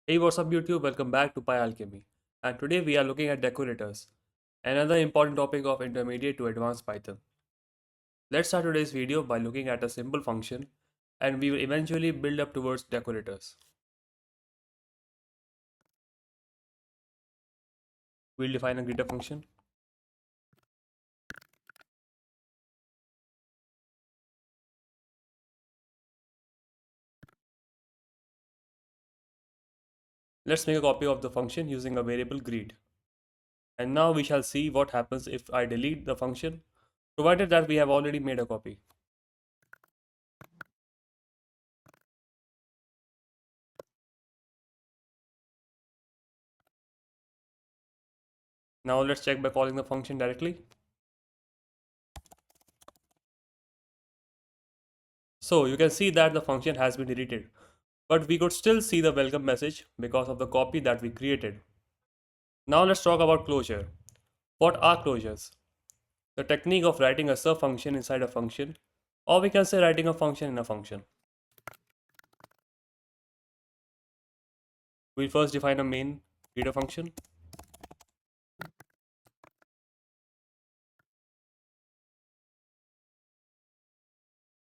Hey, what's up YouTube? Welcome back to Pi Alchemy. And today we are looking at decorators, another important topic of intermediate to advanced Python. Let's start today's video by looking at a simple function and we will eventually build up towards decorators. We'll define a greeter function. Let's make a copy of the function using a variable greet. And now we shall see what happens if I delete the function, provided that we have already made a copy. Now let's check by calling the function directly. So you can see that the function has been deleted, but we could still see the welcome message because of the copy that we created. Now let's talk about closure. What are closures? The technique of writing a sub function inside a function, or we can say writing a function in a function. We'll first define a main greeter function.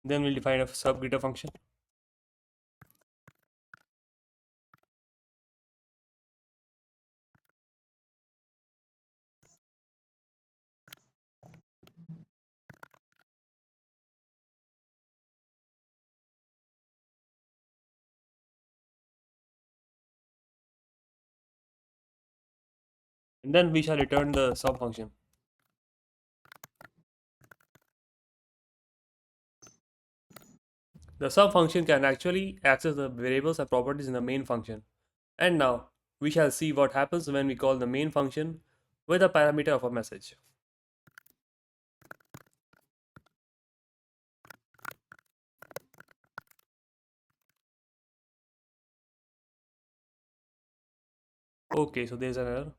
Then we'll define a sub greeter function. And then we shall return the sub function. The sub function can actually access the variables and properties in the main function. And now we shall see what happens when we call the main function with a parameter of a message. Okay, so there's an error.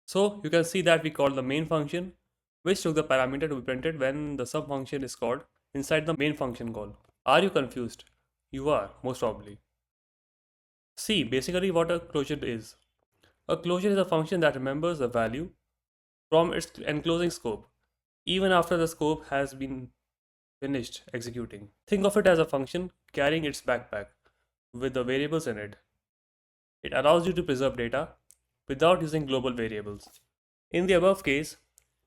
So you can see that we called the main function, which took the parameter to be printed when the sub function is called inside the main function call. Are you confused? You are, most probably. See, basically what a closure is. A closure is a function that remembers the value from its enclosing scope, even after the scope has been finished executing. Think of it as a function carrying its backpack with the variables in it. It allows you to preserve data without using global variables. In the above case,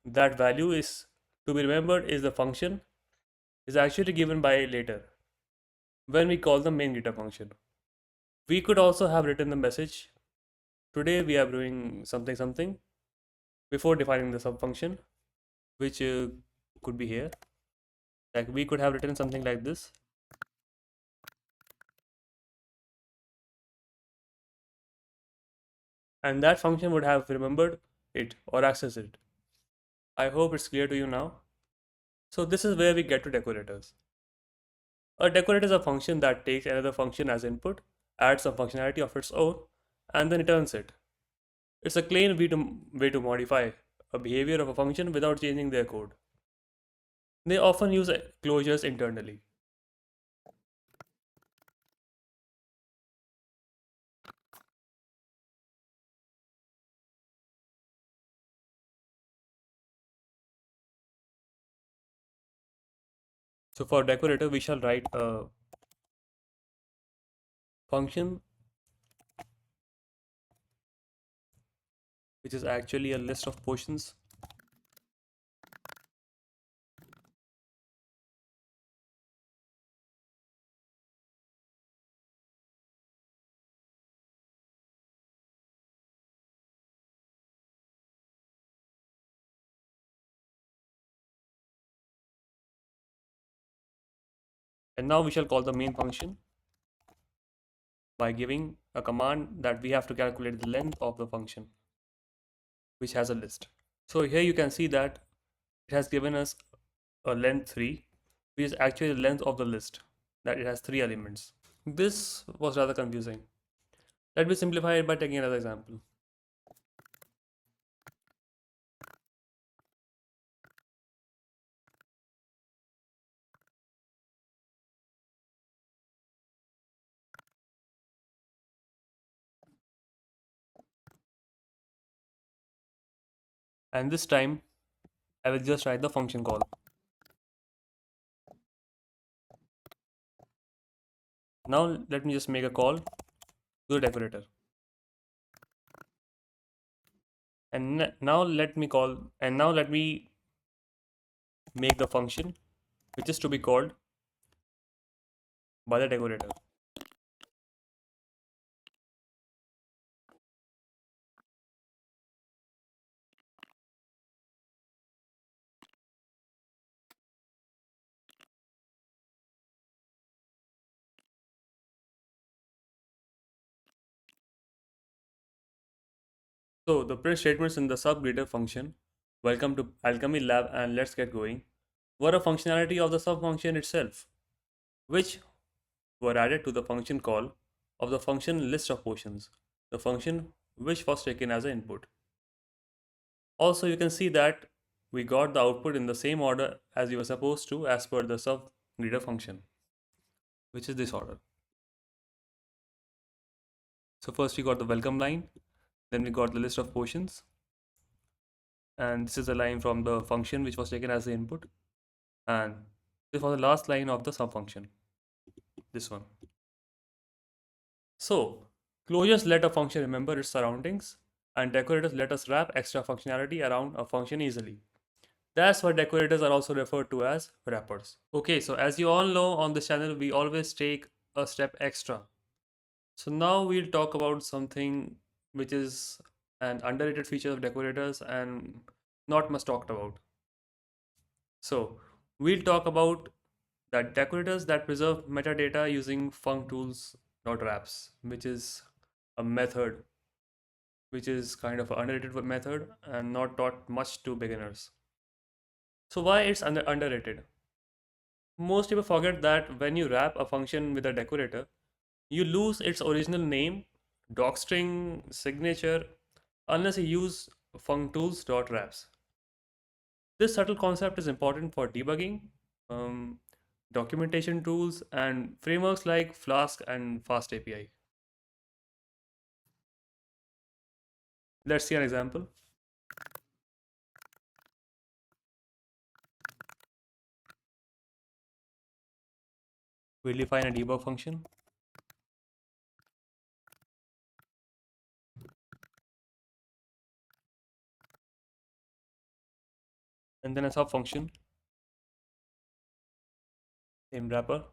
that value is to be remembered is the function is actually given by later when we call the main data function. We could also have written the message today we are doing something something before defining the sub function, which could be here. Like we could have written something like this, and that function would have remembered it or accessed it. I hope it's clear to you now. So this is where we get to decorators. A decorator is a function that takes another function as input, adds some functionality of its own, and then returns it. It's a clean way to modify a behavior of a function without changing their code. They often use closures internally. So for decorator, we shall write a function which is actually a list of portions. And now we shall call the main function by giving a command that we have to calculate the length of the function, which has a list. So here you can see that it has given us a length 3, which is actually the length of the list, that it has 3 elements. This was rather confusing. Let me simplify it by taking another example. And this time I will just write the function call. Now let me just make a call to the decorator. Now let me make the function which is to be called by the decorator. So the print statements in the subgreater function, welcome to Alchemy Lab and let's get going, were a functionality of the subfunction itself, which were added to the function call of the function list of potions, the function which was taken as an input. Also, you can see that we got the output in the same order as we were supposed to as per the subgreater function, which is this order. So first we got the welcome line, then we got the list of potions, and this is a line from the function which was taken as the input, and this was the last line of the sub function, this one. So closures let a function remember its surroundings, and decorators let us wrap extra functionality around a function easily. That's why decorators are also referred to as wrappers. Okay, so as you all know, on this channel we always take a step extra. So now we'll talk about something which is an underrated feature of decorators and not much talked about. So we'll talk about that decorators that preserve metadata using functools.wraps, which is a method which is kind of an underrated method and not taught much to beginners. So why it's underrated? Most people forget that when you wrap a function with a decorator, you lose its original name, docstring, signature, unless you use functools.wraps. This subtle concept is important for debugging, um, documentation tools, and frameworks like Flask and Fast API. Let's see an example. We'll define a debug function and then a sub function in wrapper.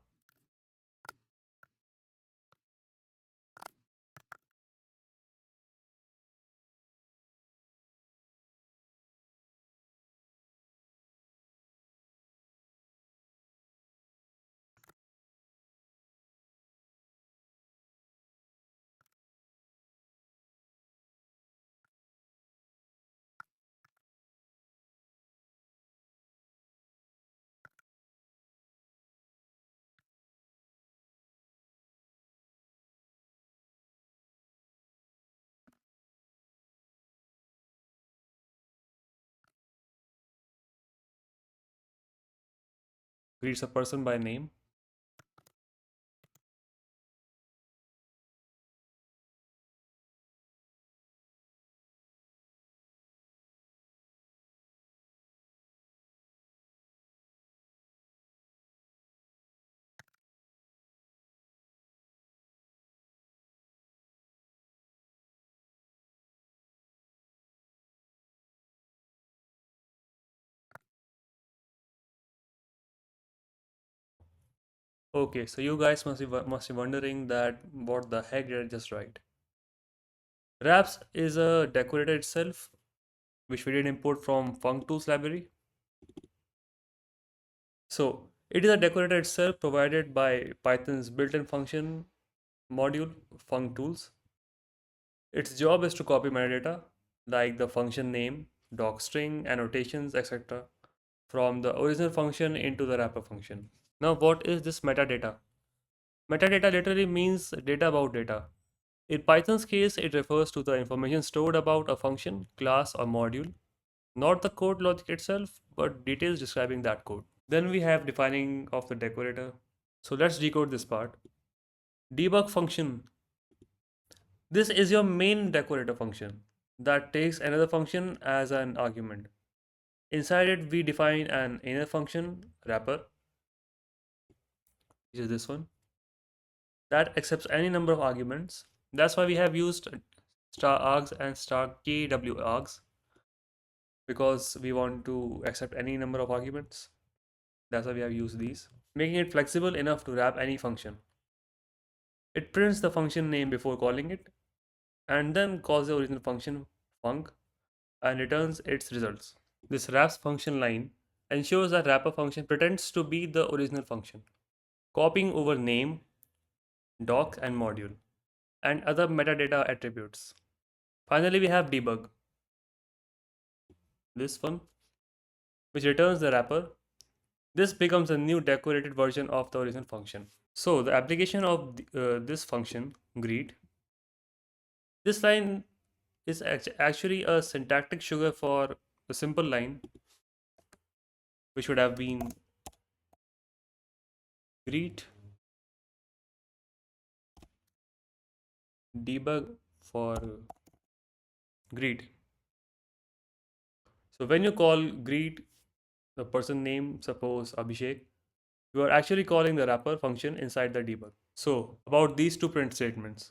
Greets a person by name. Okay, so you guys must be wondering that what the heck did I just write? Wraps is a decorator itself, which we did import from functools library. So it is a decorator itself provided by Python's built-in function module functools. Its job is to copy metadata like the function name, docstring, annotations, etc. from the original function into the wrapper function. Now, what is this metadata? Metadata literally means data about data. In Python's case, it refers to the information stored about a function, class, or module, not the code logic itself, but details describing that code. Then we have defining of the decorator. So let's decode this part. Debug function. This is your main decorator function. that takes another function as an argument. Inside it, we define an inner function wrapper, which is this one, that accepts any number of arguments. That's why we have used star args and star kw args, because we want to accept any number of arguments. That's why we have used these, making it flexible enough to wrap any function. It prints the function name before calling it, and then calls the original function func and returns its results. This wraps function line ensures that wrapper function pretends to be the original function, copying over name, doc, and module, and other metadata attributes. Finally, we have debug, this one, which returns the wrapper. This becomes a new decorated version of the original function. So the application of this function, greet, this line is actually a syntactic sugar for the simple line, which would have been greet debug for greet. So when you call greet the person name, suppose Abhishek, you are actually calling the wrapper function inside the debug. So about these two print statements,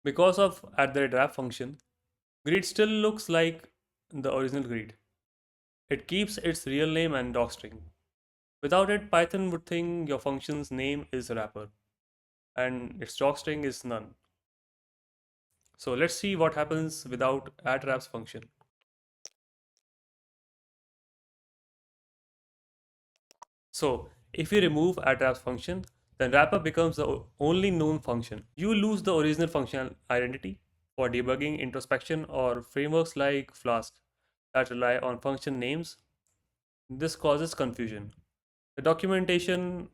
because of at the wrap function, greet still looks like the original greet. It keeps its real name and docstring. Without it, Python would think your function's name is wrapper and its docstring is none. So let's see what happens without @wraps function. So if you remove @wraps function, then wrapper becomes the only known function. You lose the original function identity for debugging, introspection, or frameworks like Flask that rely on function names. This causes confusion. The documentation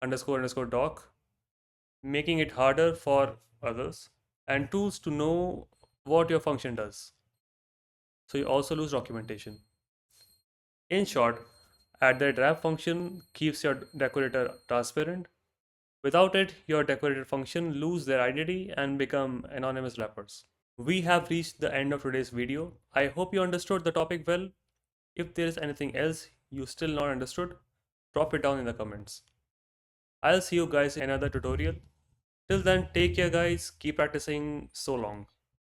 underscore underscore doc, making it harder for others, and tools to know what your function does. So you also lose documentation. In short, @wrap function keeps your decorator transparent. Without it, your decorator function lose their identity and become anonymous wrappers. We have reached the end of today's video. I hope you understood the topic well. If there is anything else you still not understood, drop it down in the comments. I'll see you guys in another tutorial. Till then, take care guys, keep practicing, so long.